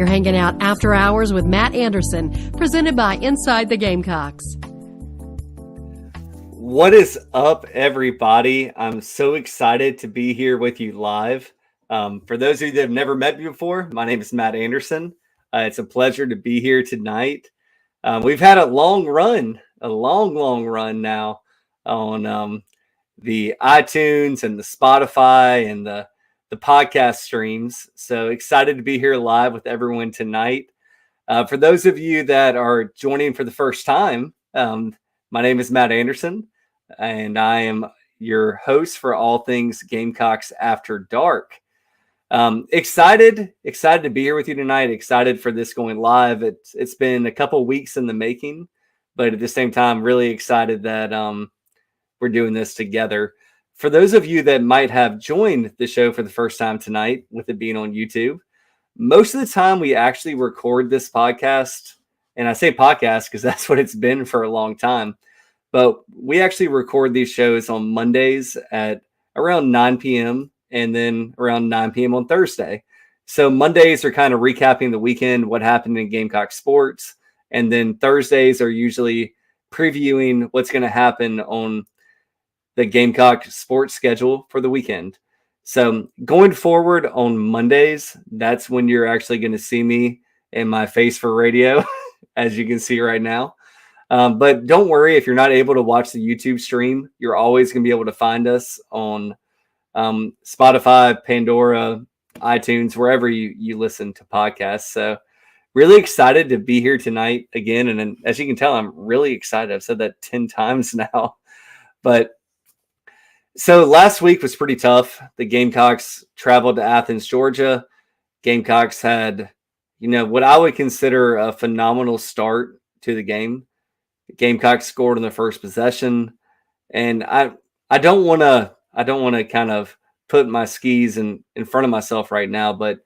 You're hanging out after hours with Matt Anderson, presented by Inside the Gamecocks. What is up, everybody? I'm so excited to be here with you live. For those of you that have never met me before, my name is Matt Anderson. It's a pleasure to be here tonight. We've had a long run now on the iTunes and the Spotify and the podcast streams. So excited to be here live with everyone tonight. For those of you that are joining for the first time, my name is Matt Anderson, and I am your host for all things Gamecocks After Dark. Excited to be here with you tonight. Excited for this going live. It's been a couple weeks in the making, but at the same time, really excited that we're doing this together. For those of you that might have joined the show for the first time tonight, with it being on YouTube, most of the time we actually record this podcast, and I say podcast because that's what it's been for a long time, but we actually record these shows on Mondays at around 9 p.m. and then around 9 p.m. on Thursday. So Mondays are kind of recapping the weekend, what happened in Gamecock sports, and then Thursdays are usually previewing what's going to happen on the Gamecock sports schedule for the weekend. So going forward on Mondays, that's when you're actually going to see me and my face for radio, as you can see right now. But don't worry, if you're not able to watch the YouTube stream, you're always going to be able to find us on Spotify, Pandora, iTunes, wherever you listen to podcasts. So really excited to be here tonight again. And as you can tell, I'm really excited. I've said that 10 times now. But so last week was pretty tough. The Gamecocks traveled to Athens, Georgia. Gamecocks had, what I would consider a phenomenal start to the game. The Gamecocks scored on the first possession. And I don't want to kind of put my skis in front of myself right now, but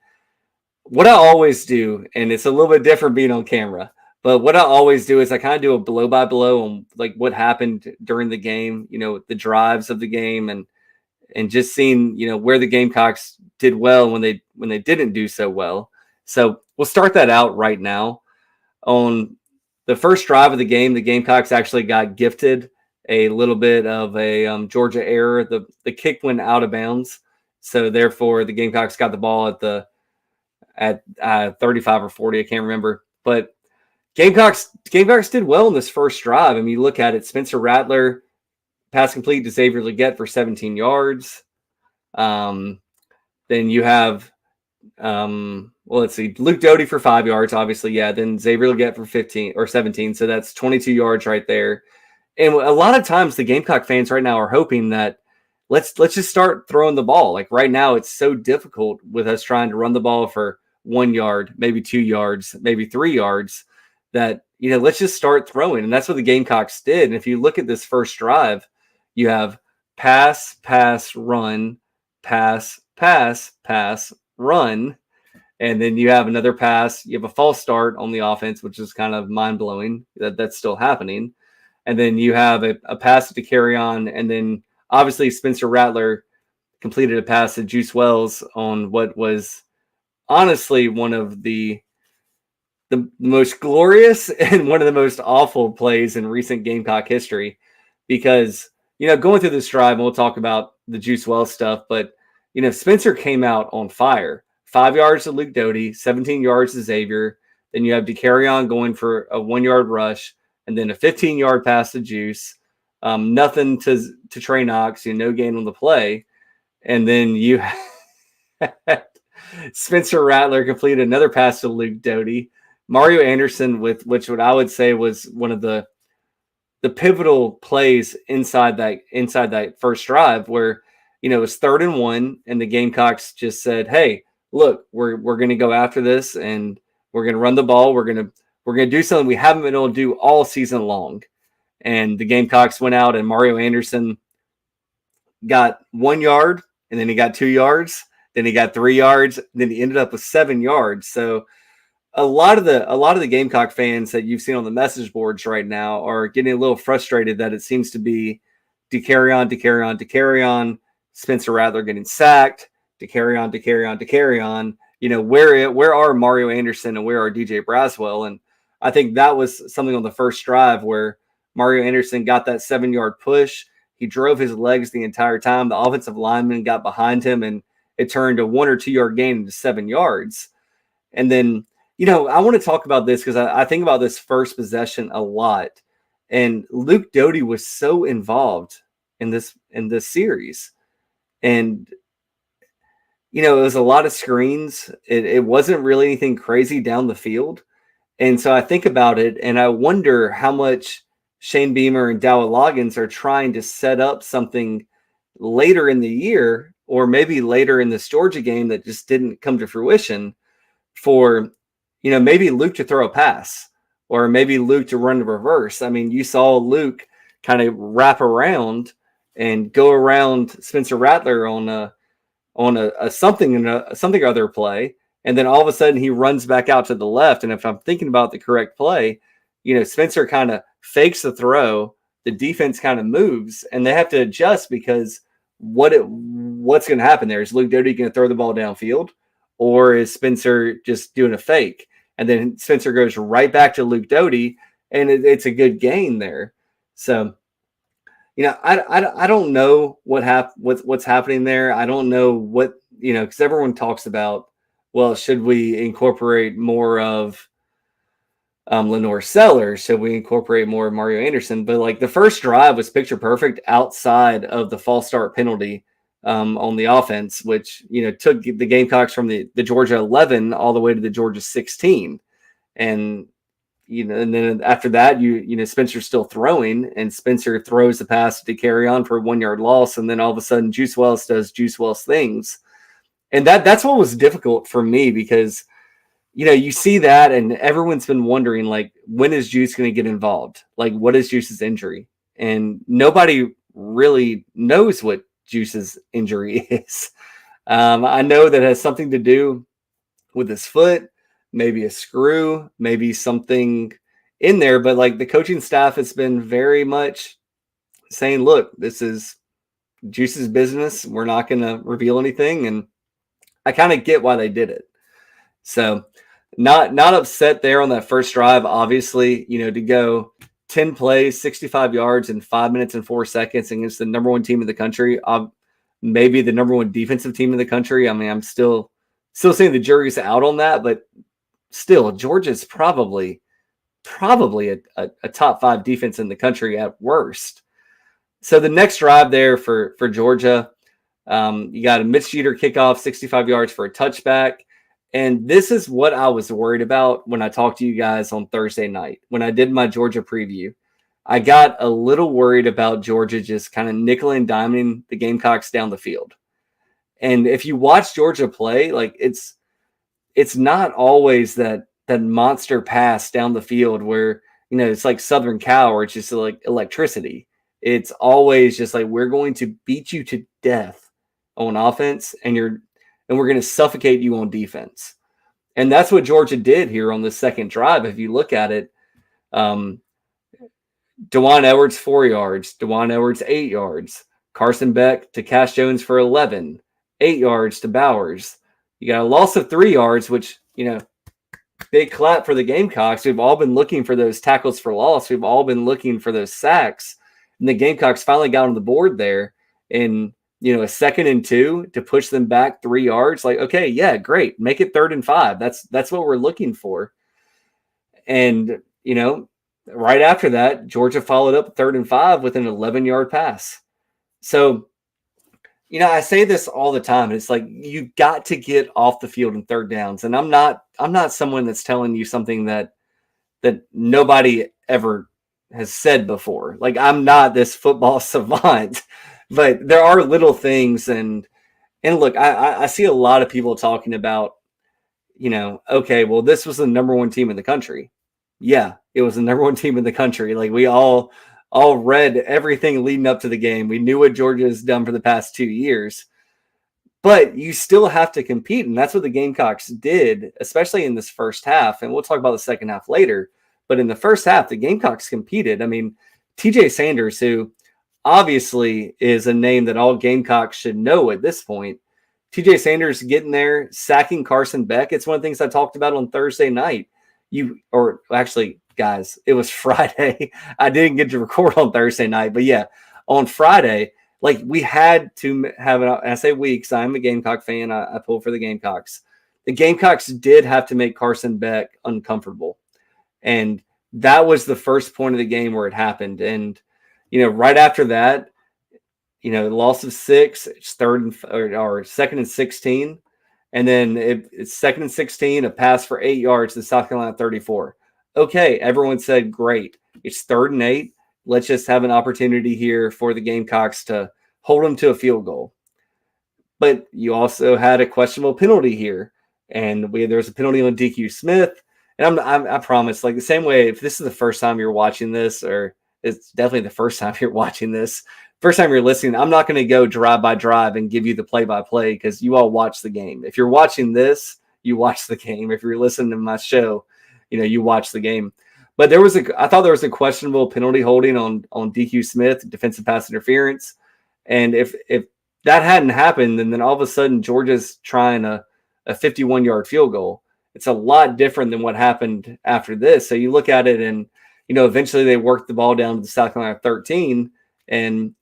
what I always do, and it's a little bit different being on camera, but what I always do is I kind of do a blow by blow on like what happened during the game, the drives of the game and just seeing, where the Gamecocks did well when they didn't do so well. So we'll start that out right now. On the first drive of the game, the Gamecocks actually got gifted a little bit of a Georgia error. The kick went out of bounds, so therefore the Gamecocks got the ball at 35 or 40. I can't remember, but Gamecocks did well in this first drive. I mean, you look at it: Spencer Rattler pass complete to Xavier Legette for 17 yards. Then you have let's see, Luke Doty for 5 yards, obviously, yeah. Then Xavier Legette for 15 or 17, so that's 22 yards right there. And a lot of times the Gamecock fans right now are hoping that let's just start throwing the ball. Like right now, it's so difficult with us trying to run the ball for 1 yard, maybe 2 yards, maybe 3 yards, that, let's just start throwing. And that's what the Gamecocks did. And if you look at this first drive, you have pass, pass, run, pass, pass, pass, run. And then you have another pass. You have a false start on the offense, which is kind of mind-blowing that that's still happening. And then you have a pass to carry on. And then obviously Spencer Rattler completed a pass to Juice Wells on what was honestly one of the most glorious and one of the most awful plays in recent Gamecock history. Because, going through this drive, and we'll talk about the Juice Wells stuff, but, Spencer came out on fire. 5 yards to Luke Doty, 17 yards to Xavier. Then you have DeCarrion going for a 1 yard rush, and then a 15-yard pass to Juice. Nothing to Trey Knox, no gain on the play. And then you had Spencer Rattler completed another pass to Luke Doty. Mario Anderson, with which what I would say was one of the pivotal plays inside that first drive, where it was 3rd and 1, and the Gamecocks just said, "Hey, look, we're going to go after this, and we're going to run the ball. We're going to do something we haven't been able to do all season long." And the Gamecocks went out, and Mario Anderson got 1 yard, and then he got 2 yards, then he got 3 yards, then he ended up with 7 yards. So a lot of the Gamecock fans that you've seen on the message boards right now are getting a little frustrated that it seems to be DeCarrion, Spencer Rattler getting sacked, DeCarrion, where are Mario Anderson and where are DJ Braswell? And I think that was something on the first drive where Mario Anderson got that 7-yard push. He drove his legs the entire time. The offensive lineman got behind him, and it turned a 1 or 2 yard gain into 7 yards. And then, I want to talk about this because I think about this first possession a lot. And Luke Doty was so involved in this series. And, it was a lot of screens. It wasn't really anything crazy down the field. And so I think about it, and I wonder how much Shane Beamer and Dowell Loggins are trying to set up something later in the year, or maybe later in this Georgia game that just didn't come to fruition, for, maybe Luke to throw a pass, or maybe Luke to run the reverse. I mean, you saw Luke kind of wrap around and go around Spencer Rattler on a something other play, and then all of a sudden he runs back out to the left. And if I'm thinking about the correct play, Spencer kind of fakes the throw, the defense kind of moves, and they have to adjust because what's going to happen there? Is Luke Doty going to throw the ball downfield, or is Spencer just doing a fake? And then Spencer goes right back to Luke Doty, and it's a good gain there. So, I don't know what's happening there. I don't know what, because everyone talks about, well, should we incorporate more of Lenore Sellers? Should we incorporate more of Mario Anderson? But like the first drive was picture perfect outside of the false start penalty on the offense, which, took the Gamecocks from the Georgia 11 all the way to the Georgia 16. And, and then after that, Spencer's still throwing, and Spencer throws the pass to carry on for a 1 yard loss. And then all of a sudden Juice Wells does Juice Wells things. And that's what was difficult for me, because, you see that and everyone's been wondering, like, when is Juice going to get involved? Like, what is Juice's injury? And nobody really knows what Juice's injury is. I know that it has something to do with his foot, maybe a screw, maybe something in there. But like the coaching staff has been very much saying, look, this is Juice's business. We're not going to reveal anything. And I kind of get why they did it. So not upset there on that first drive, obviously, to go 10 plays, 65 yards in 5 minutes and 4 seconds against the number one team in the country, maybe the number one defensive team in the country. I mean, I'm still saying the jury's out on that, but still, Georgia's probably a top 5 defense in the country at worst. So the next drive there for Georgia, you got a Mitch Jeter kickoff, 65 yards for a touchback. And this is what I was worried about when I talked to you guys on Thursday night, when I did my Georgia preview. I got a little worried about Georgia just kind of nickel and diming the Gamecocks down the field. And if you watch Georgia play, like it's not always that monster pass down the field where, it's like Southern Cal, where it's just like electricity. It's always just like, we're going to beat you to death on offense, and we're going to suffocate you on defense. And that's what Georgia did here on the second drive. If you look at it, Dewan Edwards, 4 yards, Dewan Edwards, 8 yards, Carson Beck to Cash Jones for 11, 8 yards to Bowers. You got a loss of 3 yards, which, big clap for the Gamecocks. We've all been looking for those tackles for loss. We've all been looking for those sacks. And the Gamecocks finally got on the board there in, a 2nd and 2 to push them back 3 yards. Like, okay, yeah, great. Make it 3rd and 5. That's what we're looking for. And, right after that, Georgia followed up 3rd and 5 with an 11-yard pass. So, I say this all the time. It's like, you got to get off the field in third downs. And I'm not someone that's telling you something that nobody ever has said before. Like, I'm not this football savant, but there are little things. And look, I see a lot of people talking about, okay, well, this was the number one team in the country. Yeah, it was the number one team in the country. Like, we all read everything leading up to the game. We knew what Georgia has done for the past 2 years, but you still have to compete. And that's what the Gamecocks did, especially in this first half. And we'll talk about the second half later, but in the first half, the Gamecocks competed. I mean, TJ Sanders, who obviously is a name that all Gamecocks should know at this point, TJ Sanders getting there, sacking Carson Beck. It's one of the things I talked about on Thursday night. Guys, it was Friday. I didn't get to record on Thursday night, but yeah, on Friday, like we had to have it. I say we because I'm a Gamecock fan. I pull for the Gamecocks. The Gamecocks did have to make Carson Beck uncomfortable. And that was the first point of the game where it happened. And, right after that, loss of 6, it's second and 16. And then it's second and 16, a pass for 8 yards to South Carolina 34. Okay, everyone said, great. It's 3rd and 8. Let's just have an opportunity here for the Gamecocks to hold them to a field goal. But you also had a questionable penalty here. And there was a penalty on DQ Smith. And I promise, like the same way, if this is the first time you're watching this, or it's definitely the first time you're watching this, first time you're listening, I'm not going to go drive by drive and give you the play-by-play because you all watch the game. If you're watching this, you watch the game. If you're listening to my show, you watch the game. But I thought there was a questionable penalty holding on DQ Smith, defensive pass interference. And if that hadn't happened, then all of a sudden Georgia's trying a 51-yard field goal. It's a lot different than what happened after this. So you look at it and, eventually they worked the ball down to the South Carolina 13 and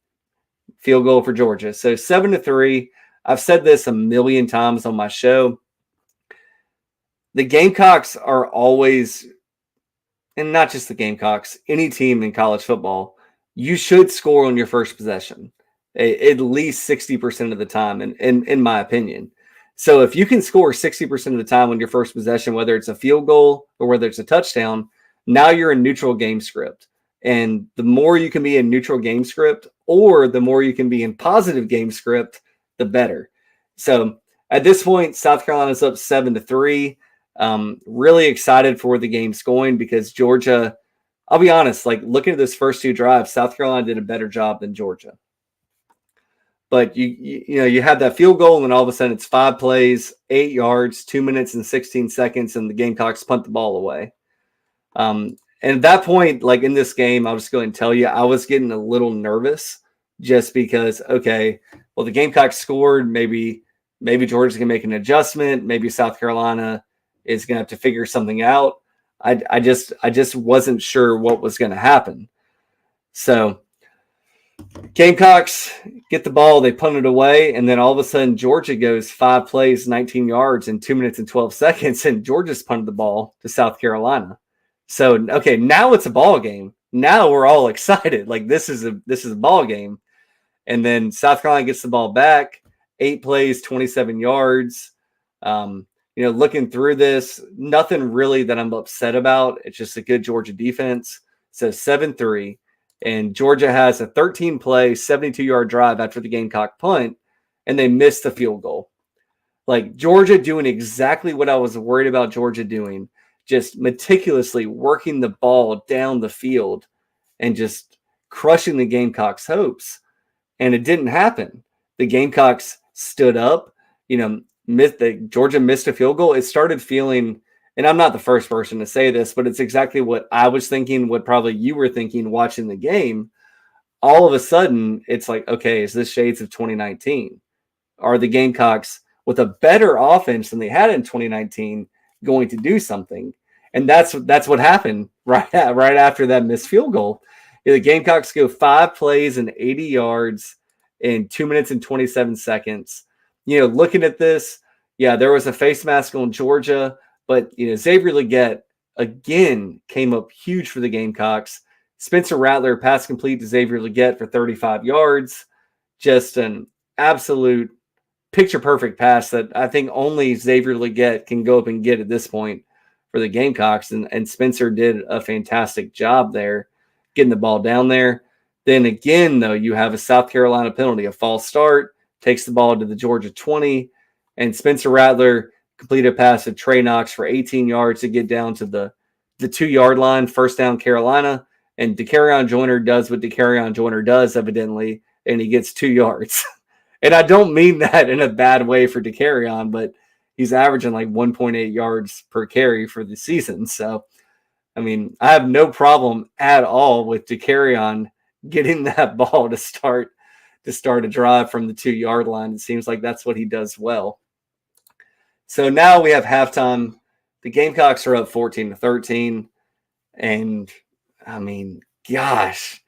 field goal for Georgia. So 7-3. I've said this a million times on my show. The Gamecocks are always, and not just the Gamecocks, any team in college football, you should score on your first possession at least 60% of the time, in my opinion. So if you can score 60% of the time on your first possession, whether it's a field goal or whether it's a touchdown, now you're in neutral game script. And the more you can be in neutral game script or the more you can be in positive game script, the better. So at this point, South Carolina's up 7-3. Really excited for the game's going because Georgia, I'll be honest, like looking at this first 2 drives, South Carolina did a better job than Georgia. But you have that field goal, and then all of a sudden it's 5 plays, 8 yards, 2 minutes and 16 seconds, and the Gamecocks punt the ball away. And at that point, like in this game, I'll just go ahead and tell you, I was getting a little nervous just because, okay, well, the Gamecocks scored. Maybe Georgia's going to make an adjustment. Maybe South Carolina is going to have to figure something out. I just wasn't sure what was going to happen. So Gamecocks get the ball, they punt it away, and then all of a sudden Georgia goes 5 plays, 19 yards in 2 minutes and 12 seconds, and Georgia's punted the ball to South Carolina. So, okay, now it's a ball game. Now we're all excited. Like this is a ball game. And then South Carolina gets the ball back, 8 plays, 27 yards. Looking through this, nothing really that I'm upset about. It's just a good Georgia defense. So 7-3. And Georgia has a 13-play, 72-yard drive after the Gamecock punt, and they missed the field goal. Like Georgia doing exactly what I was worried about Georgia doing, just meticulously working the ball down the field and just crushing the Gamecocks' hopes. And it didn't happen. The Gamecocks stood up, Georgia missed a field goal. It started feeling, and I'm not the first person to say this, but it's exactly what I was thinking, what probably you were thinking watching the game. All of a sudden, it's like, okay, is this shades of 2019? Are the Gamecocks, with a better offense than they had in 2019, going to do something? And that's what happened right after that missed field goal. The Gamecocks go 5 plays and 80 yards in 2 minutes and 27 seconds. Looking at this, yeah, there was a face mask on Georgia, but Xavier Legette again came up huge for the Gamecocks. Spencer Rattler pass complete to Xavier Legette for 35 yards. Just an absolute picture perfect pass that I think only Xavier Legette can go up and get at this point for the Gamecocks. And Spencer did a fantastic job there, getting the ball down there. Then again, though, you have a South Carolina penalty, a false start, takes the ball to the Georgia 20, and Spencer Rattler completed a pass to Trey Knox for 18 yards to get down to the 2-yard line, first down Carolina. And DeCarrion Joyner does what DeCarrion Joyner does, evidently, and he gets 2 yards. And I don't mean that in a bad way for DeCarrion, but he's averaging like 1.8 yards per carry for the season. So, I mean, I have no problem at all with DeCarrion getting that ball to start to start a drive from the 2-yard line. It seems like that's what he does well. So now we have halftime. The Gamecocks are up 14-13. And I mean, gosh,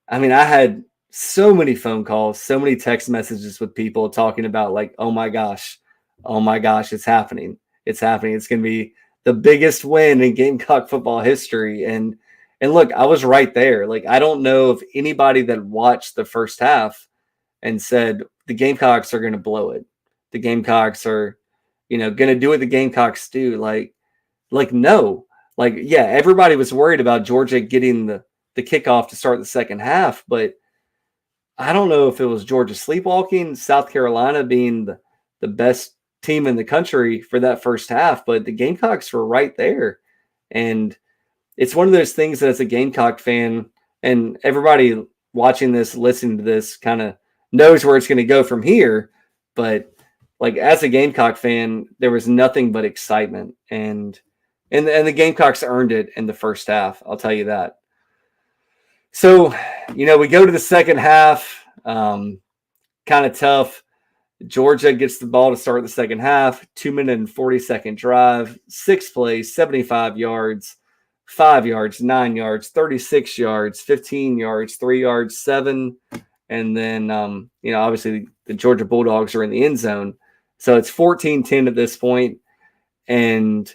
I had so many phone calls, so many text messages with people talking about like, oh my gosh, it's happening. It's happening. It's going to be the biggest win in Gamecock football history. And look, I was right there. Like, I don't know if anybody that watched the first half and said the Gamecocks are going to blow it. The Gamecocks are, going to do what the Gamecocks do. Like no. Like, yeah, everybody was worried about Georgia getting the kickoff to start the second half, but I don't know if it was Georgia sleepwalking, South Carolina being the best team in the country for that first half, but the Gamecocks were right there. And it's one of those things that as a Gamecock fan, and everybody watching this, listening to this kind of knows where it's going to go from here. But like as a Gamecock fan, there was nothing but excitement. And the Gamecocks earned it in the first half. I'll tell you that. So, we go to the second half, kind of tough. Georgia gets the ball to start the second half, 2-minute and 40-second drive, 6 plays, 75 yards, 5 yards, 9 yards, 36 yards, 15 yards, 3 yards, 7. And then, obviously the Georgia Bulldogs are in the end zone. So it's 14-10 at this point. And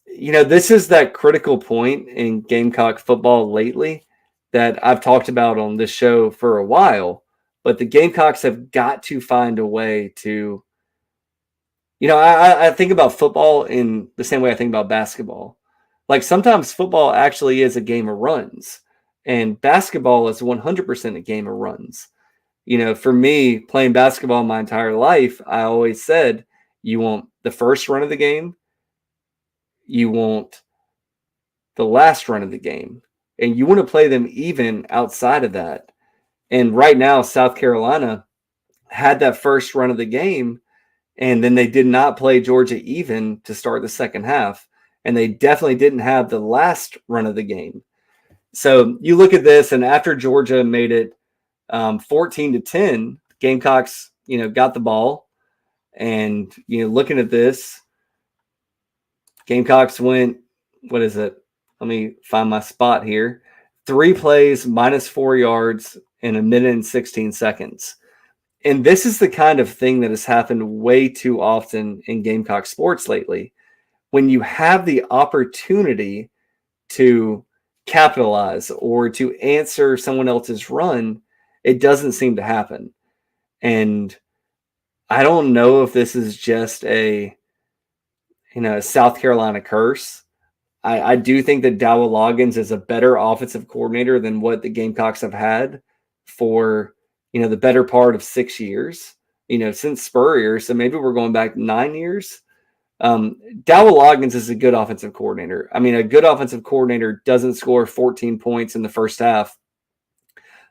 this is that critical point in Gamecock football lately that I've talked about on this show for a while, but the Gamecocks have got to find a way to, I think about football in the same way I think about basketball. Like sometimes football actually is a game of runs, and basketball is 100% a game of runs. For me, playing basketball my entire life, I always said you want the first run of the game, you want the last run of the game, and you want to play them even outside of that. And right now, South Carolina had that first run of the game, and then they did not play Georgia even to start the second half. And they definitely didn't have the last run of the game. So you look at this, and after Georgia made it 14-10, Gamecocks, got the ball. And, looking at this, Gamecocks went, what is it? Let me find my spot here. 3 plays, -4 yards in 1minute and 16 seconds. And this is the kind of thing that has happened way too often in Gamecock sports lately. When you have the opportunity to capitalize or to answer someone else's run, it doesn't seem to happen. And I don't know if this is just a South Carolina curse. I do think that Dowell Loggins is a better offensive coordinator than what the Gamecocks have had for, the better part of 6 years, since Spurrier. So maybe we're going back 9 years. Dowell Loggins is a good offensive coordinator. A good offensive coordinator doesn't score 14 points in the first half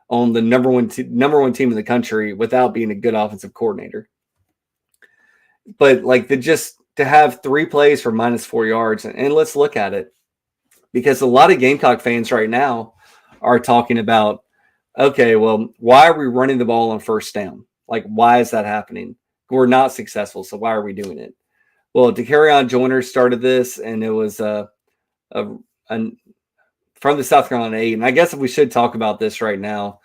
on the number one team in the country without being a good offensive coordinator. But like to have 3 plays for -4 yards, and let's look at it, because a lot of Gamecock fans right now are talking about, okay, well, why are we running the ball on first down? Like, why is that happening? We're not successful, so why are we doing it? Well, DeCarrion Joyner started this, and it was from the South Carolina 8. And I guess if we should talk about this right now,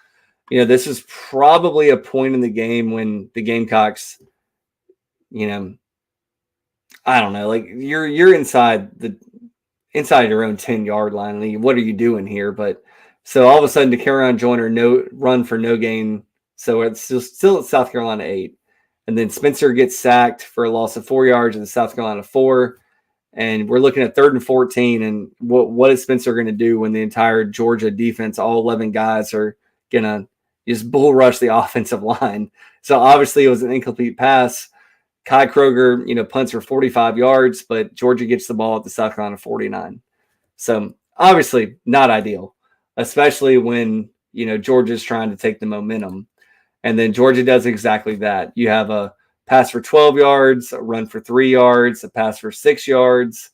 this is probably a point in the game when the Gamecocks, I don't know, like you're inside your own 10-yard line. And what are you doing here? But so all of a sudden, DeCarrion Joyner no run for no gain. So it's still at South Carolina 8. And then Spencer gets sacked for a loss of 4 yards in the South Carolina 4. And we're looking at 3rd and 14. And what is Spencer going to do when the entire Georgia defense, all 11 guys, are going to just bull rush the offensive line? So obviously it was an incomplete pass. Kai Kroger, punts for 45 yards, but Georgia gets the ball at the South Carolina 49. So obviously not ideal, especially when, Georgia's trying to take the momentum. And then Georgia does exactly that. You have a pass for 12 yards, a run for 3 yards, a pass for 6 yards,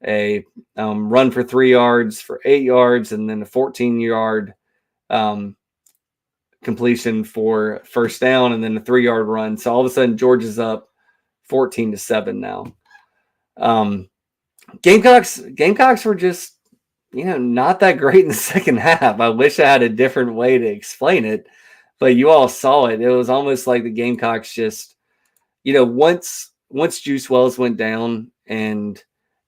a run for 3 yards for 8 yards, and then a 14-yard completion for first down and then a 3-yard run. So all of a sudden, Georgia's up 14-7 now. Gamecocks were just, not that great in the second half. I wish I had a different way to explain it, but you all saw it. It was almost like the Gamecocks just, once Juice Wells went down and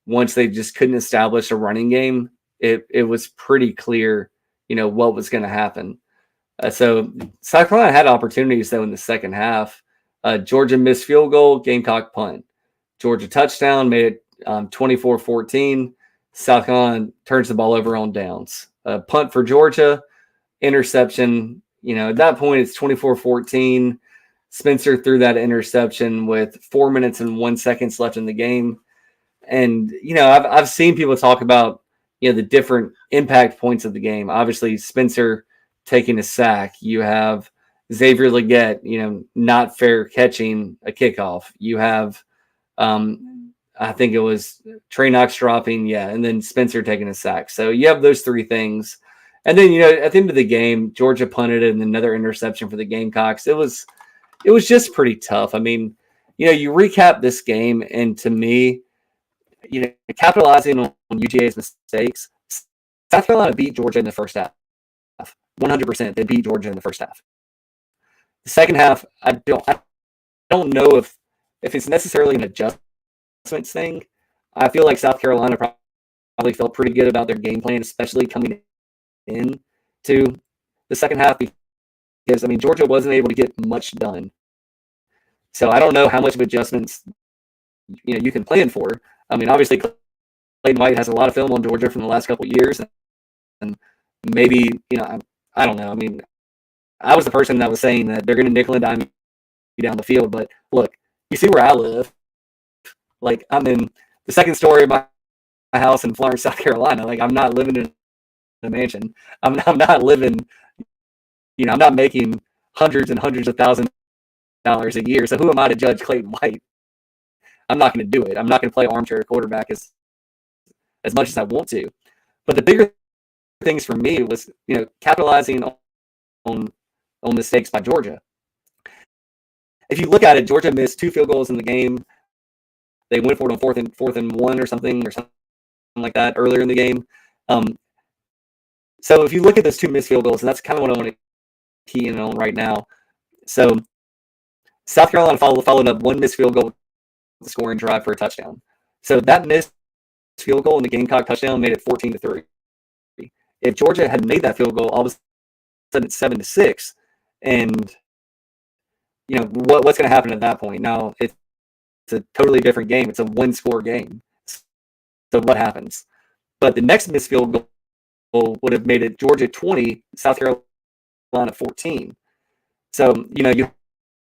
once they just couldn't establish a running game, it was pretty clear, what was going to happen. So South Carolina had opportunities, though, in the second half. Georgia missed field goal, Gamecock punt. Georgia touchdown, made it 24-14. South Carolina turns the ball over on downs. Punt for Georgia, interception. At that point, it's 24-14. Spencer threw that interception with 4 minutes and 1 second left in the game. And, I've seen people talk about, the different impact points of the game. Obviously, Spencer taking a sack. You have Xavier Leggett, not fair catching a kickoff. You have, I think it was Trey Knox dropping, and then Spencer taking a sack. So you have those three things. And then, at the end of the game, Georgia punted it and another interception for the Gamecocks. It was just pretty tough. I mean, you recap this game, and to me, capitalizing on UGA's mistakes, South Carolina beat Georgia in the first half. 100%, they beat Georgia in the first half. The second half, I don't know if it's necessarily an adjustment thing. I feel like South Carolina probably felt pretty good about their game plan, especially coming in to the second half, because Georgia wasn't able to get much done. So I don't know how much of adjustments you can plan for. Obviously Clayton White has a lot of film on Georgia from the last couple of years, and maybe I don't know. I was the person that was saying that they're going to nickel and dime you down the field, but look, you see where I live. Like, I'm in the second story of my house in Florence, South Carolina. Like, I'm not living in a mansion. I'm not living, I'm not making hundreds and hundreds of thousands of dollars a year. So who am I to judge Clayton White? I'm not going to do it. I'm not going to play armchair quarterback as much as I want to. But the bigger things for me was, capitalizing on mistakes by Georgia. If you look at it, Georgia missed 2 field goals in the game. They went for it on fourth and 1 or something like that earlier in the game. So if you look at those 2 missed field goals, and that's kind of what I want to key in on right now. So South Carolina followed up 1 missed field goal with the scoring drive for a touchdown. So that missed field goal and the Gamecock touchdown made it 14-3. If Georgia had made that field goal, all of a sudden it's 7-6, and what's going to happen at that point? Now it's a totally different game. It's a 1-score game. So what happens? But the next missed field goal would have made it Georgia 20, South Carolina 14. So you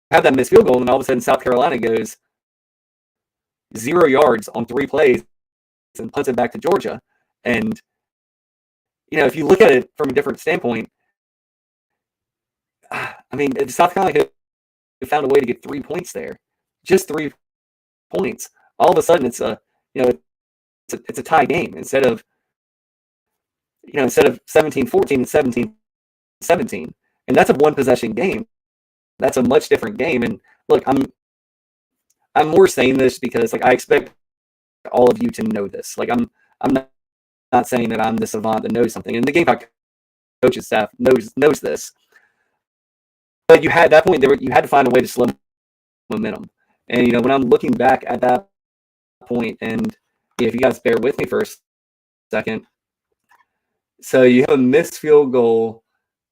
have that missed field goal, and all of a sudden South Carolina goes 0 yards on 3 plays and punts it back to Georgia. And if you look at it from a different standpoint, if South Carolina could have found a way to get 3 points there, just 3 points, all of a sudden it's a tie game instead of 17-14 and 17-17, and that's a 1-possession game. That's a much different game. And look, I'm more saying this because I expect all of you to know this. I'm not saying that I'm the savant that knows something, and the Gamecock coaching staff knows this. But you had at that point you had to find a way to slow momentum. And when I'm looking back at that point, and if you guys bear with me for a second, so you have a missed field goal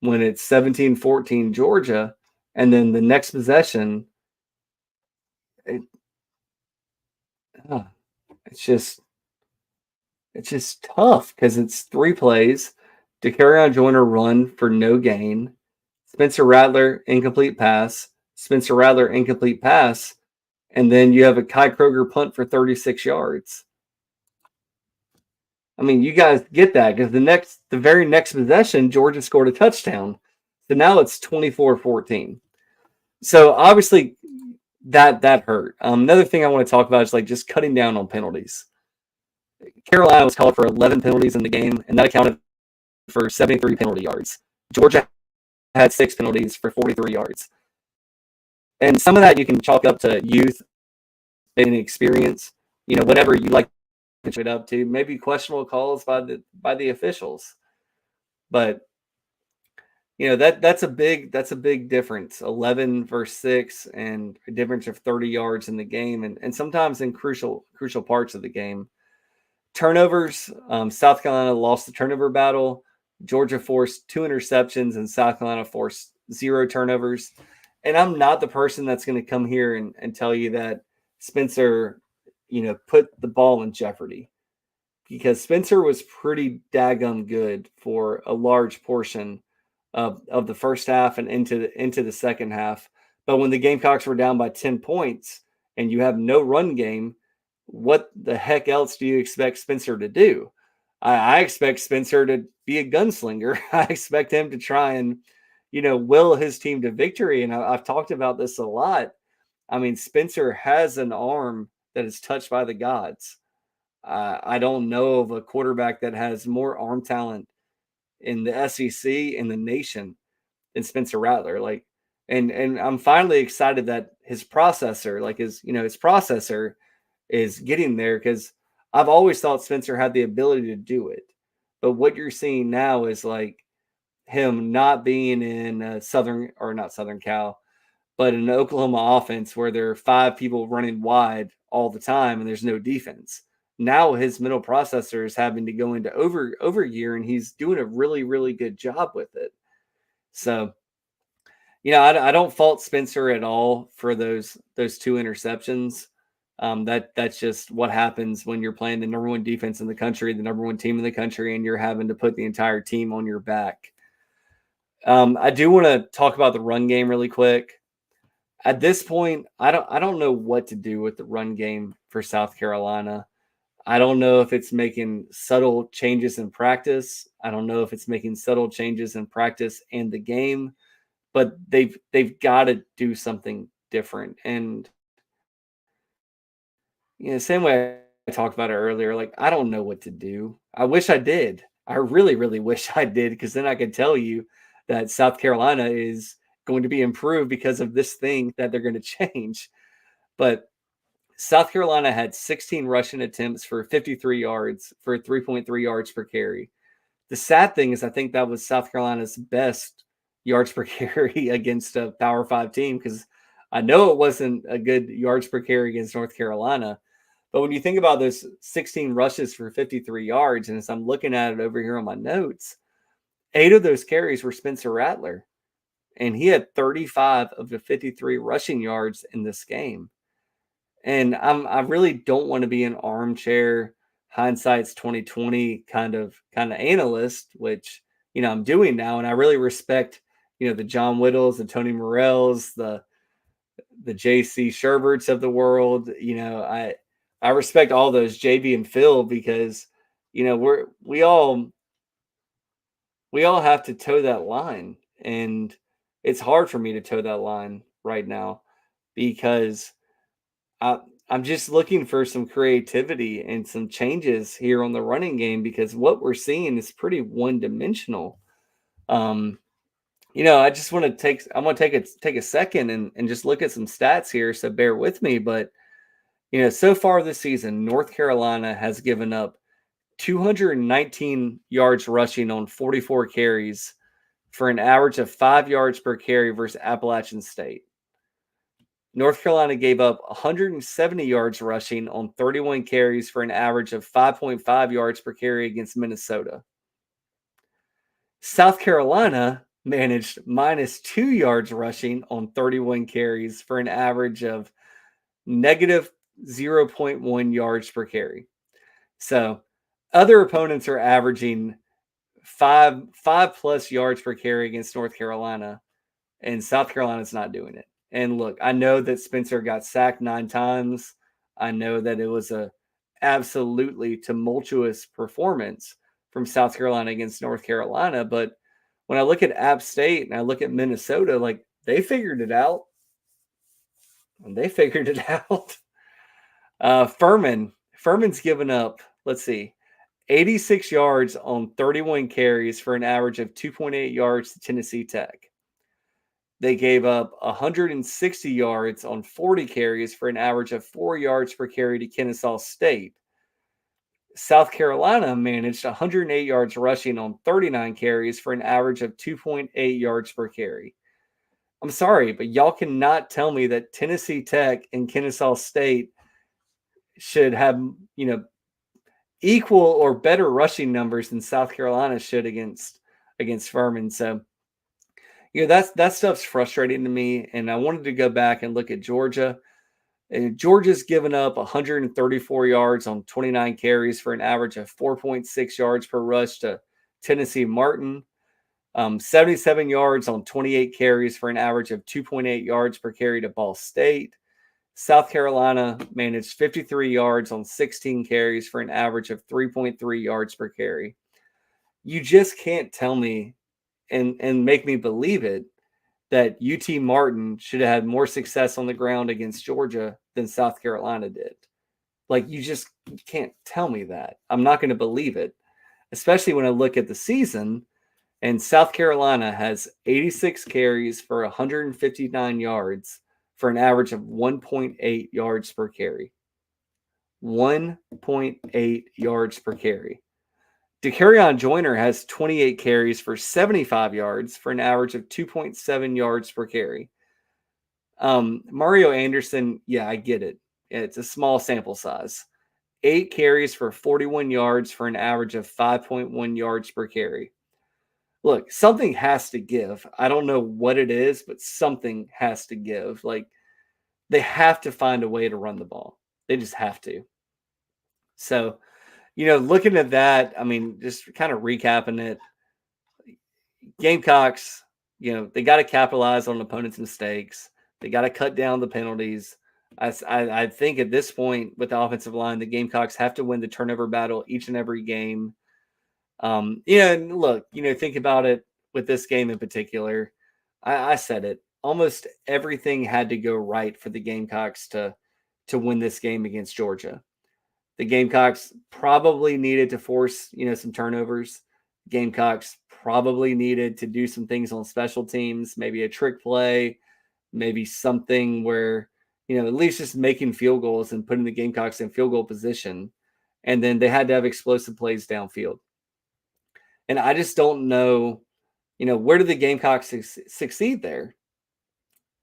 when it's 17-14 Georgia, and then the next possession, it's just tough because it's 3 plays. DeCarrion Joyner run for no gain. Spencer Rattler incomplete pass. Spencer Rattler incomplete pass. And then you have a Kai Kroger punt for 36 yards. You guys get that because the very next possession, Georgia scored a touchdown. So now it's 24-14. So obviously that hurt. Another thing I want to talk about is just cutting down on penalties. Carolina was called for 11 penalties in the game, and that accounted for 73 penalty yards. Georgia had 6 penalties for 43 yards. And some of that you can chalk up to youth and experience, whatever you like to chalk it up to, maybe questionable calls by the officials. But that's a big difference. 11 versus 6, and a difference of 30 yards in the game, and sometimes in crucial parts of the game. Turnovers. South Carolina lost the turnover battle. Georgia forced 2 interceptions, and South Carolina forced 0 turnovers. And I'm not the person that's going to come here and tell you that Spencer, put the ball in jeopardy, because Spencer was pretty daggum good for a large portion of the first half and into the second half. But when the Gamecocks were down by 10 points and you have no run game, what the heck else do you expect Spencer to do? I expect Spencer to be a gunslinger. I expect him to try and, will his team to victory. And I've talked about this a lot. I mean, Spencer has an arm that is touched by the gods. I don't know of a quarterback that has more arm talent in the SEC, in the nation, than Spencer Rattler. And I'm finally excited that his processor is getting there, because I've always thought Spencer had the ability to do it. But what you're seeing now is like him not being in not Southern Cal, but an Oklahoma offense where there are 5 people running wide all the time and there's no defense. Now his middle processor is having to go into over gear, and he's doing a really, really good job with it. So, I don't fault Spencer at all for those 2 interceptions. That's just what happens when you're playing the number 1 defense in the country, the number 1 team in the country, and you're having to put the entire team on your back. I do want to talk about the run game really quick. At this point, I don't know what to do with the run game for South Carolina. I don't know if it's making subtle changes in practice. I don't know if it's making subtle changes in practice and the game, but they've got to do something different. And same way I talked about it earlier, like I don't know what to do. I wish I did. I really, really wish I did, because then I could tell you that South Carolina is going to be improved because of this thing that they're going to change. But South Carolina had 16 rushing attempts for 53 yards for 3.3 yards per carry. The sad thing is I think that was South Carolina's best yards per carry against a Power 5 team, because I know it wasn't a good yards per carry against North Carolina. But when you think about those 16 rushes for 53 yards, and as I'm looking at it over here on my notes, 8 of those carries were Spencer Rattler, and he had 35 of the 53 rushing yards in this game. And I really don't want to be an armchair hindsight's 2020 kind of analyst, which I'm doing now, and I really respect the John Whittles, the Tony Morells, the JC Sherberts of the world. I respect all those, JB and Phil, because we all have to toe that line, and it's hard for me to toe that line right now, because I'm just looking for some creativity and some changes here on the running game, because what we're seeing is pretty one-dimensional. I just want to take a second and just look at some stats here, so bear with me. But so far this season, North Carolina has given up 219 yards rushing on 44 carries for an average of 5 yards per carry versus Appalachian State. North Carolina gave up 170 yards rushing on 31 carries for an average of 5.5 yards per carry against Minnesota. South Carolina managed -2 yards rushing on 31 carries for an average of negative 0.1 yards per carry. So other opponents are averaging five plus yards per carry against North Carolina, and South Carolina's not doing it. And look, I know that Spencer got sacked 9 times. I know that it was a absolutely tumultuous performance from South Carolina against North Carolina. But when I look at App State and I look at Minnesota, like they figured it out. And they figured it out. Furman's given up, 86 yards on 31 carries for an average of 2.8 yards to Tennessee Tech. They gave up 160 yards on 40 carries for an average of 4 yards per carry to Kennesaw State. South Carolina managed 108 yards rushing on 39 carries for an average of 2.8 yards per carry. I'm sorry, but y'all cannot tell me that Tennessee Tech and Kennesaw State should have, equal or better rushing numbers than South Carolina should against Furman. So, that stuff's frustrating to me. And I wanted to go back and look at Georgia. And Georgia's given up 134 yards on 29 carries for an average of 4.6 yards per rush to Tennessee Martin. 77 yards on 28 carries for an average of 2.8 yards per carry to Ball State. South Carolina managed 53 yards on 16 carries for an average of 3.3 yards per carry. You just can't tell me and make me believe it that UT Martin should have had more success on the ground against Georgia than South Carolina did. Like, you can't tell me that. I'm not going to believe it, especially when I look at the season. And South Carolina has 86 carries for 159 yards for an average of 1.8 yards per carry. 1.8 yards per carry. DeCarrion Joyner has 28 carries for 75 yards for an average of 2.7 yards per carry. Mario Anderson, yeah, I get it. It's a small sample size. 8 carries for 41 yards for an average of 5.1 yards per carry. Look, something has to give. I don't know what it is, but something has to give. Like, they have to find a way to run the ball. They just have to. So, looking at that, I mean, just kind of recapping it, Gamecocks, they got to capitalize on opponents' mistakes. They got to cut down the penalties. I think at this point with the offensive line, the Gamecocks have to win the turnover battle each and every game. And look, think about it with this game in particular. I said it. Almost everything had to go right for the Gamecocks to win this game against Georgia. The Gamecocks probably needed to force, some turnovers. Gamecocks probably needed to do some things on special teams, maybe a trick play, maybe something where, at least just making field goals and putting the Gamecocks in field goal position. And then they had to have explosive plays downfield. And I just don't know, where did the Gamecocks succeed there?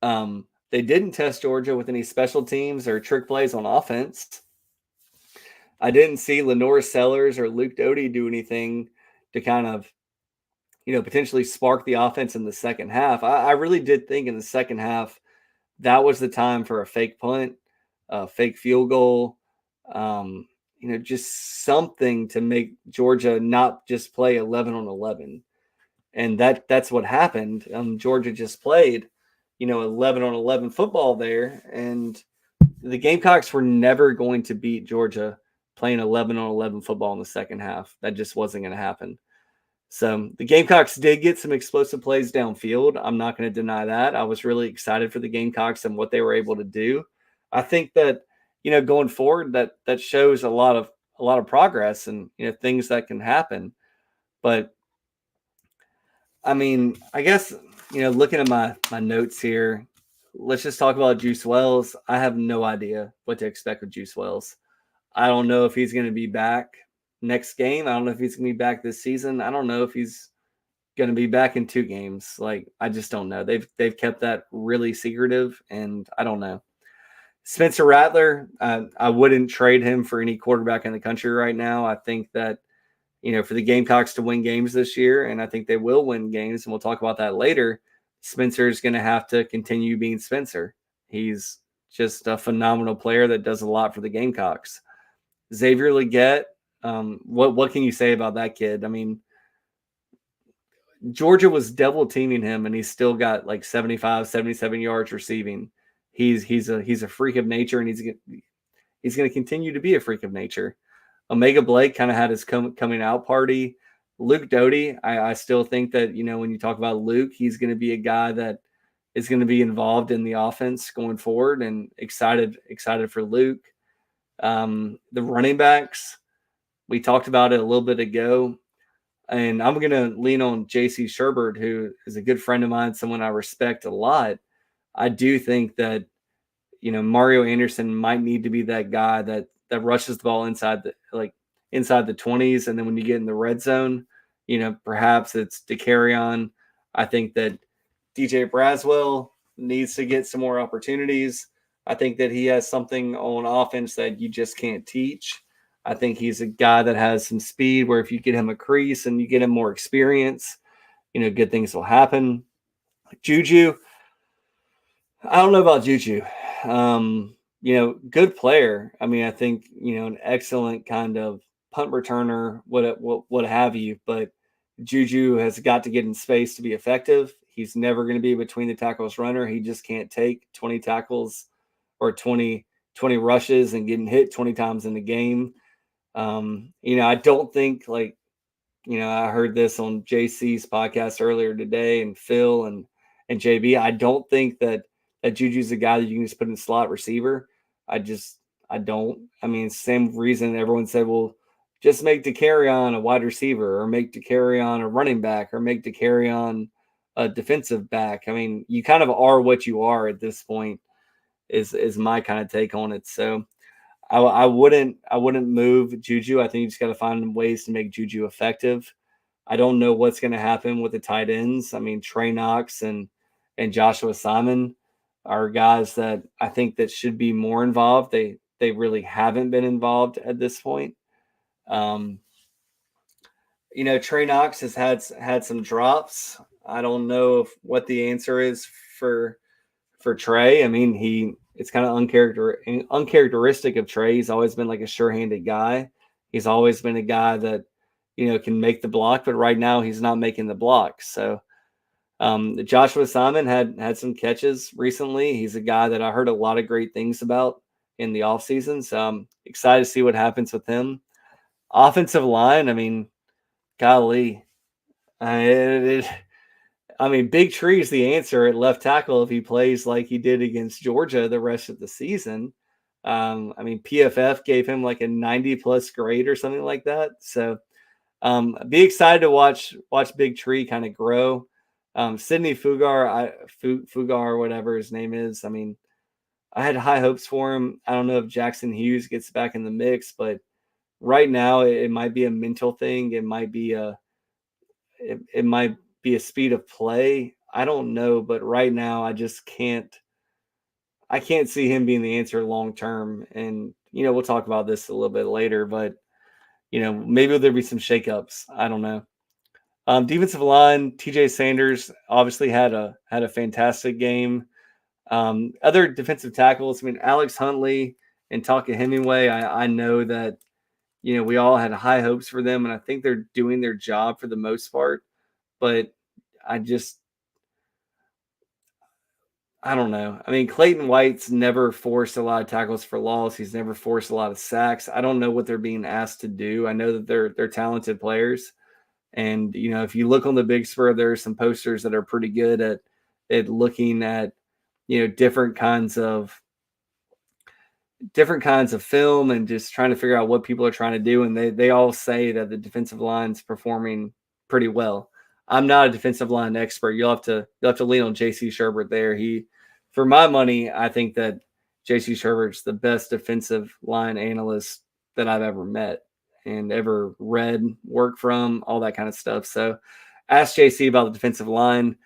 They didn't test Georgia with any special teams or trick plays on offense. I didn't see Lenore Sellers or Luke Doty do anything to kind of, potentially spark the offense in the second half. I really did think in the second half that was the time for a fake punt, a fake field goal, just something to make Georgia not just play 11 on 11. And that's what happened. Georgia just played, 11 on 11 football there. And the Gamecocks were never going to beat Georgia playing 11 on 11 football in the second half. That just wasn't going to happen. So the Gamecocks did get some explosive plays downfield. I'm not going to deny that. I was really excited for the Gamecocks and what they were able to do. I think that, going forward, that shows a lot of progress and, things that can happen. But I mean, I guess, looking at my notes here, let's just talk about Juice Wells. I have no idea what to expect with Juice Wells. I don't know if he's going to be back next game. I don't know if he's going to be back this season. I don't know if he's going to be back in 2 games. Like, I just don't know. They've kept that really secretive, and I don't know. Spencer Rattler, I wouldn't trade him for any quarterback in the country right now. I think that, for the Gamecocks to win games this year, and I think they will win games, and we'll talk about that later, Spencer's going to have to continue being Spencer. He's just a phenomenal player that does a lot for the Gamecocks. Xavier Legette, what can you say about that kid? I mean, Georgia was double teaming him, and he's still got like 75, 77 yards receiving. He's a freak of nature, and he's going to continue to be a freak of nature. Omega Blake kind of had his coming out party. Luke Doty, I still think that, when you talk about Luke, he's going to be a guy that is going to be involved in the offense going forward, and excited for Luke. The running backs, we talked about it a little bit ago. And I'm going to lean on JC Sherbert, who is a good friend of mine, someone I respect a lot. I do think that, Mario Anderson might need to be that guy that rushes the ball inside the 20s. And then when you get in the red zone, perhaps it's DeCarrion. I think that DJ Braswell needs to get some more opportunities. I think that he has something on offense that you just can't teach. I think he's a guy that has some speed where if you get him a crease and you get him more experience, good things will happen. Juju, I don't know about Juju. Good player. I mean, I think, an excellent kind of punt returner, what have you, but Juju has got to get in space to be effective. He's never going to be a between the tackles runner. He just can't take 20 tackles or 20 rushes and getting hit 20 times in the game. I don't think I heard this on JC's podcast earlier today and Phil and JB. I don't think that Juju's a guy that you can just put in slot receiver. I don't. I mean, same reason everyone said, well, just make DeCarrion a wide receiver or make DeCarrion a running back or make DeCarrion a defensive back. I mean, you kind of are what you are at this point is my kind of take on it. So I wouldn't move Juju. I think you just got to find ways to make Juju effective. I don't know what's going to happen with the tight ends. I mean, Trey Knox and Joshua Simon are guys that I think that should be more involved. They really haven't been involved at this point. Trey Knox has had some drops. I don't know what the answer is for Trey. I mean, it's kind of uncharacteristic of Trey. He's always been like a sure-handed guy. He's always been a guy that, can make the block, but right now he's not making the block. So Joshua Simon had some catches recently. He's a guy that I heard a lot of great things about in the offseason. So I'm excited to see what happens with him. Offensive line, I mean, golly. Big Tree is the answer at left tackle if he plays like he did against Georgia the rest of the season. PFF gave him like a 90+ grade or something like that. So be excited to watch Big Tree kind of grow. Sidney Fugar, whatever his name is. I mean, I had high hopes for him. I don't know if Jackson Hughes gets back in the mix, but right now it might be a mental thing. It might be a speed of play. I don't know, but right now I just can't see him being the answer long term. And we'll talk about this a little bit later, but maybe there'll be some shakeups. I don't know. Defensive line, TJ Sanders obviously had a fantastic game. Other defensive tackles, I mean, Alex Huntley and Tonka Hemingway, I know that, we all had high hopes for them, and I think they're doing their job for the most part. But I don't know. I mean, Clayton White's never forced a lot of tackles for loss. He's never forced a lot of sacks. I don't know what they're being asked to do. I know that they're talented players. And, if you look on the Big Spur, there are some posters that are pretty good at looking at, different kinds of film and just trying to figure out what people are trying to do. And they all say that the defensive line's performing pretty well. I'm not a defensive line expert. You'll have to lean on JC Sherbert there. For my money, I think that JC Sherbert's the best defensive line analyst that I've ever met and ever read, work from, all that kind of stuff. So ask JC about the defensive line.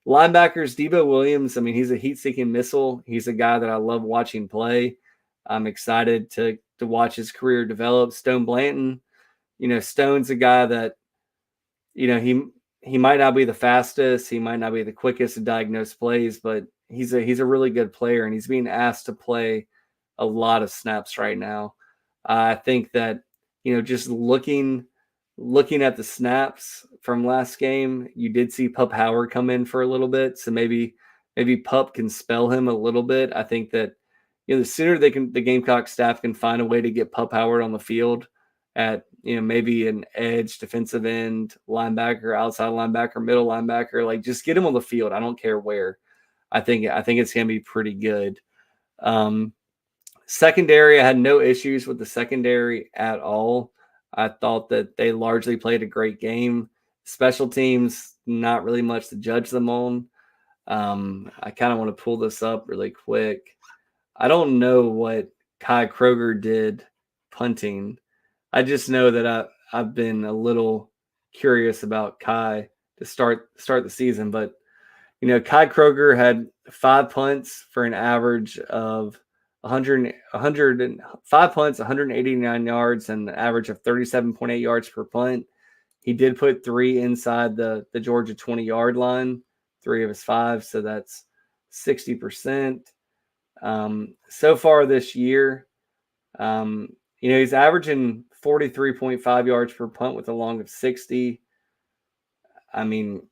Linebackers, Debo Williams, I mean, he's a heat-seeking missile. He's a guy that I love watching play. I'm excited to watch his career develop. Stone Blanton, Stone's a guy that, he might not be the fastest. He might not be the quickest to diagnose plays, but he's a really good player, and he's being asked to play a lot of snaps right now. I think that, just looking at the snaps from last game, you did see Pup Howard come in for a little bit. So maybe Pup can spell him a little bit. I think that, the sooner the Gamecock staff can find a way to get Pup Howard on the field at, maybe an edge, defensive end, linebacker, outside linebacker, middle linebacker, like just get him on the field. I don't care where. I think it's going to be pretty good. Secondary, I had no issues with the secondary at all. I thought that they largely played a great game. Special teams, not really much to judge them on. I kind of want to pull this up really quick. I don't know what Kai Kroger did punting. I just know that I've been a little curious about Kai to start the season, but Kai Kroger had 5 punts for an average of 5 punts, 189 yards, and an average of 37.8 yards per punt. He did put 3 inside the Georgia 20-yard line, 3 of his 5, so that's 60%. So far this year, he's averaging 43.5 yards per punt with a long of 60. I mean,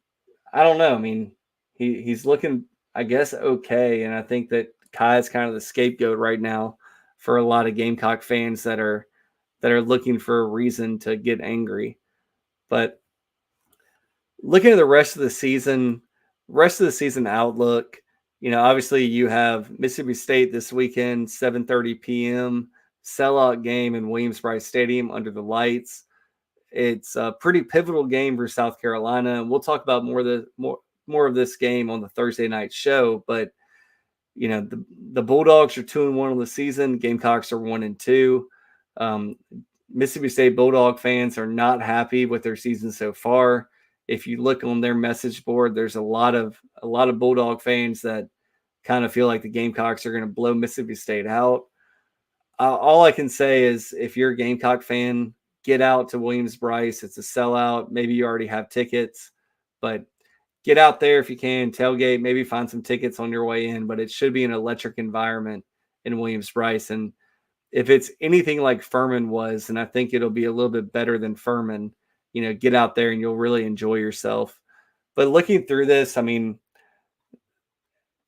I don't know. I mean, he's looking, I guess, okay. And I think that Kai is kind of the scapegoat right now for a lot of Gamecock fans that are looking for a reason to get angry. But looking at the rest of the season outlook, obviously you have Mississippi State this weekend, 7:30 p.m. sellout game in Williams-Brice Stadium under the lights. It's a pretty pivotal game for South Carolina, and we'll talk about more of this game on the Thursday night show. But the Bulldogs are 2-1 on the season. Gamecocks are 1-2. Mississippi State Bulldog fans are not happy with their season so far. If you look on their message board, there's a lot of Bulldog fans that kind of feel like the Gamecocks are going to blow Mississippi State out. All I can say is, if you're a Gamecock fan, get out to Williams-Brice. It's a sellout. Maybe you already have tickets, but get out there if you can, tailgate, maybe find some tickets on your way in, but it should be an electric environment in Williams-Brice. And if it's anything like Furman was, and I think it'll be a little bit better than Furman, get out there and you'll really enjoy yourself. But looking through this, I mean,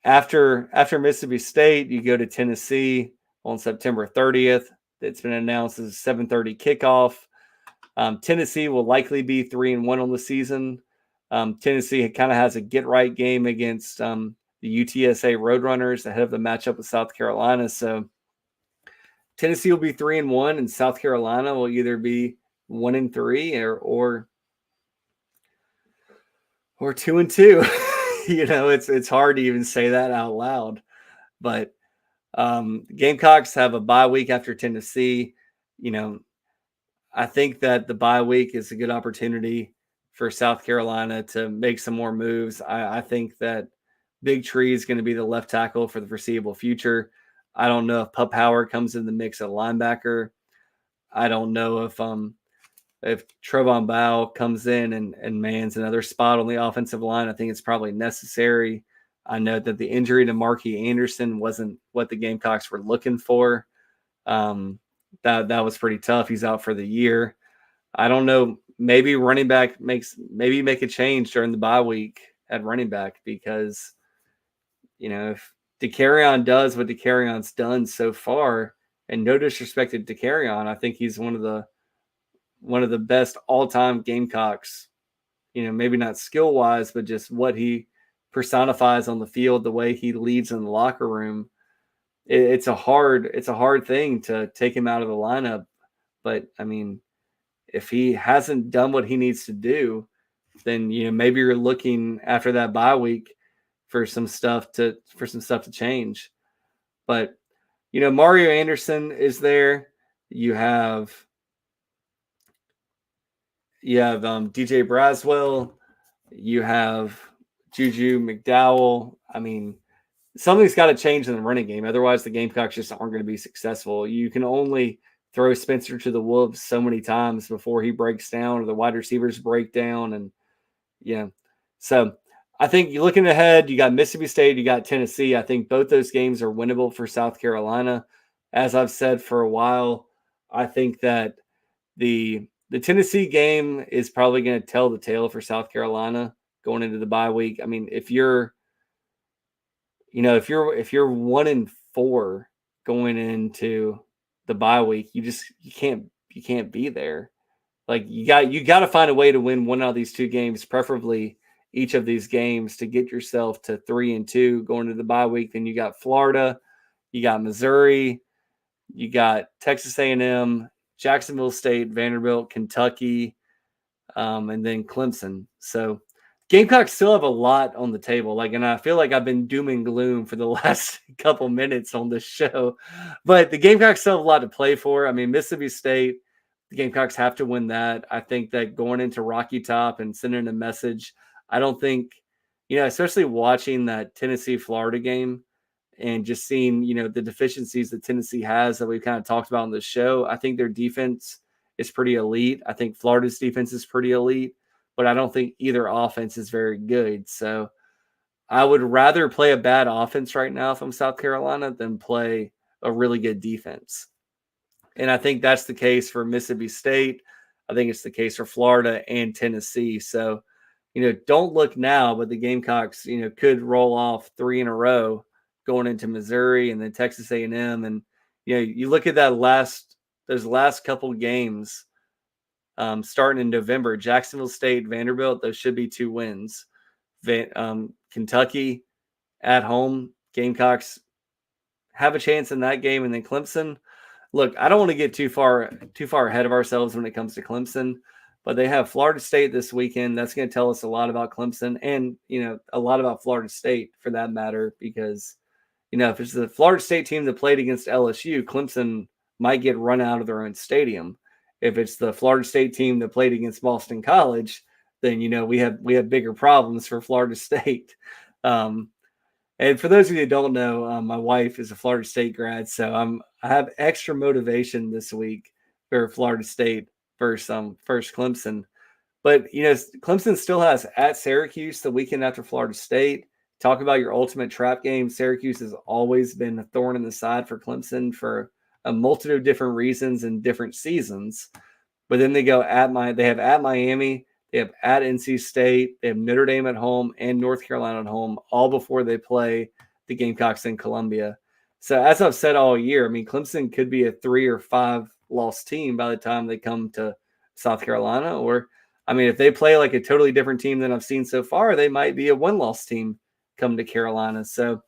after Mississippi State, you go to Tennessee on September 30th. It's been announced as a 7:30 kickoff. Tennessee will likely be 3-1 on the season. Tennessee kind of has a get-right game against the UTSA Roadrunners ahead of the matchup with South Carolina. So Tennessee will be 3-1, and South Carolina will either be 1-3 or 2-2. It's hard to even say that out loud. But Gamecocks have a bye week after Tennessee. I think that the bye week is a good opportunity for South Carolina to make some more moves. I think that Big Tree is going to be the left tackle for the foreseeable future. I don't know if Pup Howard comes in the mix at linebacker. I don't know if Trevon Bow comes in and mans another spot on the offensive line. I think it's probably necessary. I know that the injury to Marquis Anderson wasn't what the Gamecocks were looking for. That was pretty tough. He's out for the year. I don't know. Maybe running back make a change during the bye week at running back, because if DeCarrion does what DeCarrion's done so far, and no disrespect to DeCarrion, I think he's one of the best all-time Gamecocks. Maybe not skill-wise, but just what he personifies on the field, the way he leads in the locker room. It's a hard thing to take him out of the lineup. But I mean, if he hasn't done what he needs to do, then maybe you're looking after that bye week for some stuff to change. But Mario Anderson is there. You have DJ Braswell. You have Juju McDowell. I mean, something's got to change in the running game. Otherwise, the Gamecocks just aren't going to be successful. You can only throw Spencer to the wolves so many times before he breaks down or the wide receivers break down. And so I think you're looking ahead, you got Mississippi State, you got Tennessee. I think both those games are winnable for South Carolina. As I've said for a while, I think that the Tennessee game is probably going to tell the tale for South Carolina going into the bye week. I mean, if you're 1-4 going into the bye week, you can't be there. Like, you got to find a way to win one out of these two games, preferably each of these games, to get yourself to 3-2 going into the bye week. Then you got Florida, you got Missouri, you got Texas A&M, Jacksonville State, Vanderbilt, Kentucky, and then Clemson. So Gamecocks still have a lot on the table. And I feel like I've been doom and gloom for the last couple minutes on this show, but the Gamecocks still have a lot to play for. I mean, Mississippi State, the Gamecocks have to win that. I think that going into Rocky Top and sending a message, I don't think, especially watching that Tennessee Florida game and just seeing, the deficiencies that Tennessee has that we've kind of talked about on the show. I think their defense is pretty elite. I think Florida's defense is pretty elite, but I don't think either offense is very good. So I would rather play a bad offense right now if I'm South Carolina than play a really good defense. And I think that's the case for Mississippi State. I think it's the case for Florida and Tennessee. So, don't look now, but the Gamecocks, could roll off 3 in a row going into Missouri and then Texas A&M. And, you look at those last couple games starting in November, Jacksonville State, Vanderbilt, those should be 2 wins. Kentucky at home, Gamecocks have a chance in that game. And then Clemson, look, I don't want to get too far ahead of ourselves when it comes to Clemson, but they have Florida State this weekend. That's going to tell us a lot about Clemson and, a lot about Florida State for that matter, because, if it's the Florida State team that played against LSU, Clemson might get run out of their own stadium. If it's the Florida State team that played against Boston College, then, we have bigger problems for Florida State. And for those of you that don't know, my wife is a Florida State grad, so I have extra motivation this week for Florida State versus Clemson. But Clemson still has at Syracuse the weekend after Florida State. Talk about your ultimate trap game. Syracuse has always been a thorn in the side for Clemson for a multitude of different reasons and different seasons. But then they have at Miami. They have at NC State, they have Notre Dame at home and North Carolina at home, all before they play the Gamecocks in Columbia. So as I've said all year, I mean, Clemson could be a 3 or 5 loss team by the time they come to South Carolina. Or, I mean, if they play like a totally different team than I've seen so far, they might be a 1-loss team come to Carolina. So,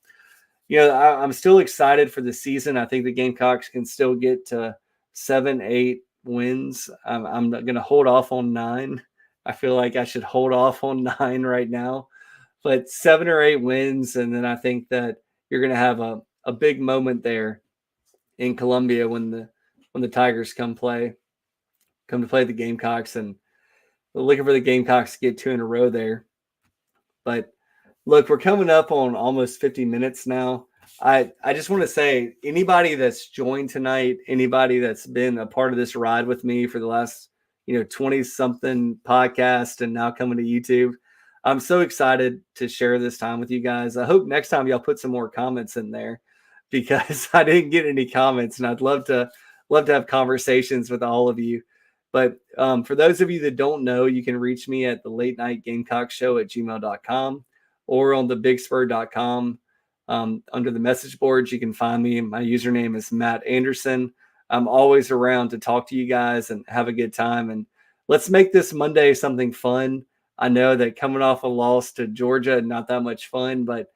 I'm still excited for the season. I think the Gamecocks can still get to 7, 8 wins. I'm going to hold off on 9. I feel like I should hold off on 9 right now, but 7 or 8 wins. And then I think that you're going to have a big moment there in Columbia when the Tigers come to play the Gamecocks, and we're looking for the Gamecocks to get 2 in a row there. But look, we're coming up on almost 50 minutes now. I just want to say, anybody that's joined tonight, anybody that's been a part of this ride with me for the last 20-something podcast and now coming to YouTube, I'm so excited to share this time with you guys. I hope next time y'all put some more comments in there, because I didn't get any comments, and I'd love to have conversations with all of you. But for those of you that don't know, you can reach me at the late night Gamecock show at gmail.com or on the bigspur.com. Under the message boards, you can find me. My username is Matt Anderson. I'm always around to talk to you guys and have a good time. And let's make this Monday something fun. I know that coming off a loss to Georgia, not that much fun, but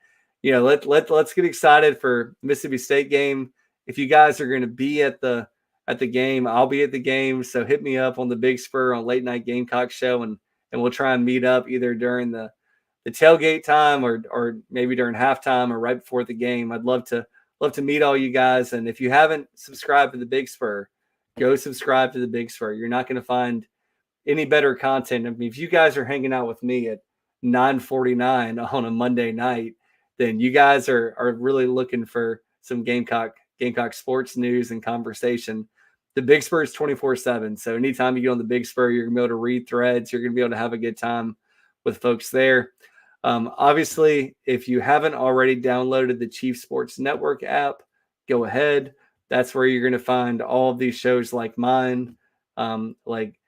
let's get excited for Mississippi State game. If you guys are going to be at the game, I'll be at the game. So hit me up on the Big Spur on Late Night Gamecock Show, and we'll try and meet up either during the tailgate time or maybe during halftime or right before the game. I'd love to meet all you guys. And if you haven't subscribed to the Big Spur, go subscribe to the Big Spur. You're not going to find any better content. I mean, if you guys are hanging out with me at 9:49 on a Monday night, then you guys are really looking for some Gamecock sports news and conversation. The Big Spur is 24/7. So anytime you go on the Big Spur, you're going to be able to read threads. You're going to be able to have a good time with folks there. Obviously, if you haven't already downloaded the Chief Sports Network app, go ahead. That's where you're going to find all of these shows like mine, like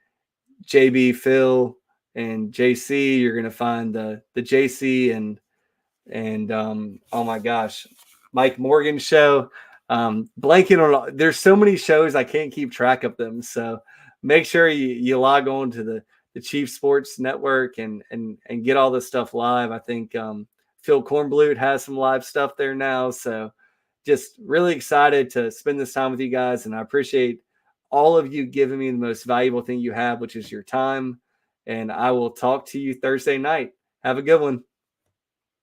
JB, Phil, and JC. You're going to find the JC and oh my gosh, Mike Morgan show. Blanking on, there's so many shows I can't keep track of them. So make sure you log on to the Chief Sports Network and get all this stuff live. I think Phil Kornblut has some live stuff there now. So just really excited to spend this time with you guys. And I appreciate all of you giving me the most valuable thing you have, which is your time. and I will talk to you Thursday night. Have a good one.